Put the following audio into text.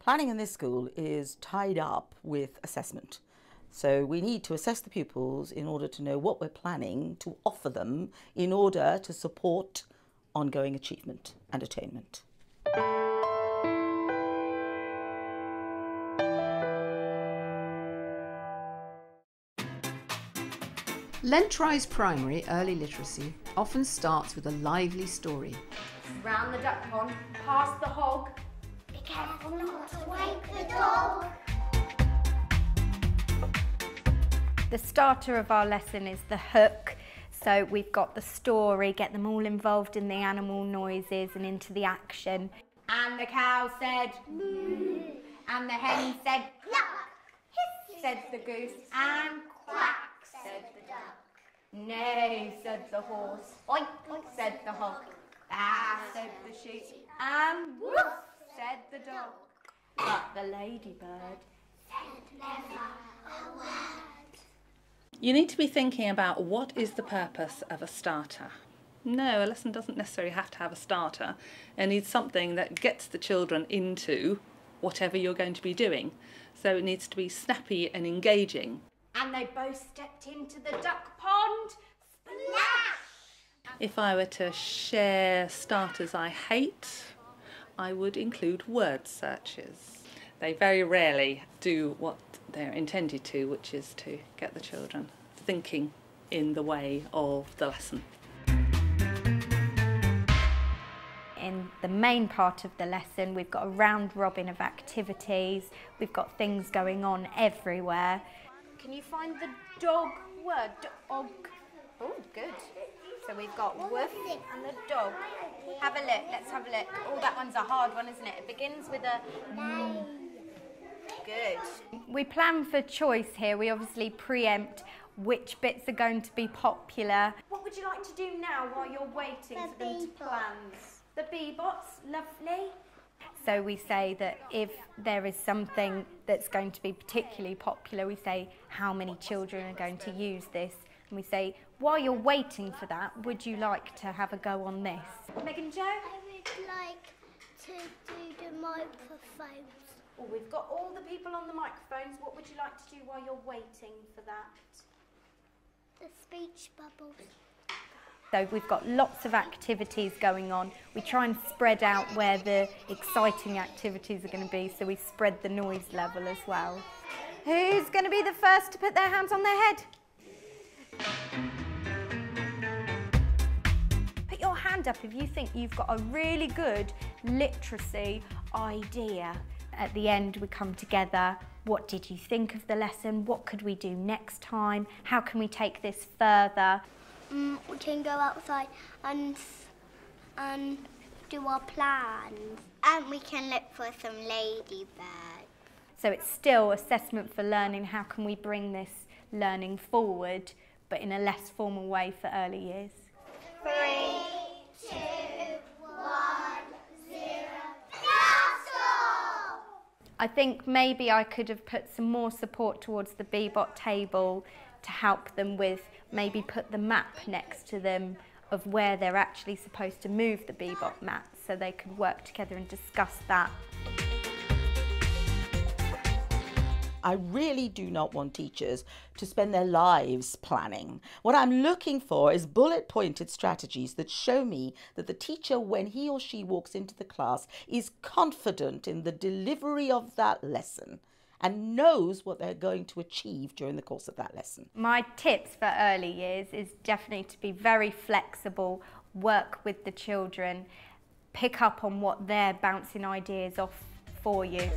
Planning in this school is tied up with assessment. So we need to assess the pupils in order to know what we're planning to offer them in order to support ongoing achievement and attainment. Lentrise Primary Early Literacy often starts with a lively story. Round the duck pond, past the hog. Be careful not to wake the dog. The starter of our lesson is the hook. So we've got the story, get them all involved in the animal noises and into the action. And the cow said moo. And the hen said cluck. Hiss, said the goose. And quack, said the duck. Neigh, said the horse. Oink, said the hog. Ah, said the sheep. And woof, said the dog. But the ladybird said never a word. You need to be thinking about what is the purpose of a starter. No, a lesson doesn't necessarily have to have a starter. It needs something that gets the children into whatever you're going to be doing. So it needs to be snappy and engaging. And they both stepped into the duck pond. Splash! If I were to share starters I hate, I would include word searches. They very rarely do what they're intended to, which is to get the children thinking in the way of the lesson. In the main part of the lesson, we've got a round robin of activities. We've got things going on everywhere. Can you find the dog word? Dog. Oh, good. So we've got woof and the dog. Have a look. Let's have a look. Oh, that one's a hard one, isn't it? It begins with a Good. We plan for choice here. We obviously preempt which bits are going to be popular. What would you like to do now while you're waiting for them to plan? The bee-bots. Lovely. So we say that if there is something that's going to be particularly popular, we say how many children are going to use this. And we say, while you're waiting for that, would you like to have a go on this? Megan Jo? I would like to do the microphones. Oh, we've got all the people on the microphones. What would you like to do while you're waiting for that? The speech bubbles. So we've got lots of activities going on. We try and spread out where the exciting activities are going to be, so we spread the noise level as well. Who's going to be the first to put their hands on their head? Put your hand up if you think you've got a really good literacy idea. At the end, we come together. What did you think of the lesson? What could we do next time? How can we take this further? We can go outside and do our plans. And we can look for some ladybirds. So it's still assessment for learning. How can we bring this learning forward, but in a less formal way for early years? 3, 2, 1, 0. I think maybe I could have put some more support towards the Bebot table to help them with, maybe put the map next to them of where they're actually supposed to move the Bebot mat so they could work together and discuss that. I really do not want teachers to spend their lives planning. What I'm looking for is bullet-pointed strategies that show me that the teacher, when he or she walks into the class, is confident in the delivery of that lesson and knows what they're going to achieve during the course of that lesson. My tips for early years is definitely to be very flexible, work with the children, pick up on what they're bouncing ideas off for you.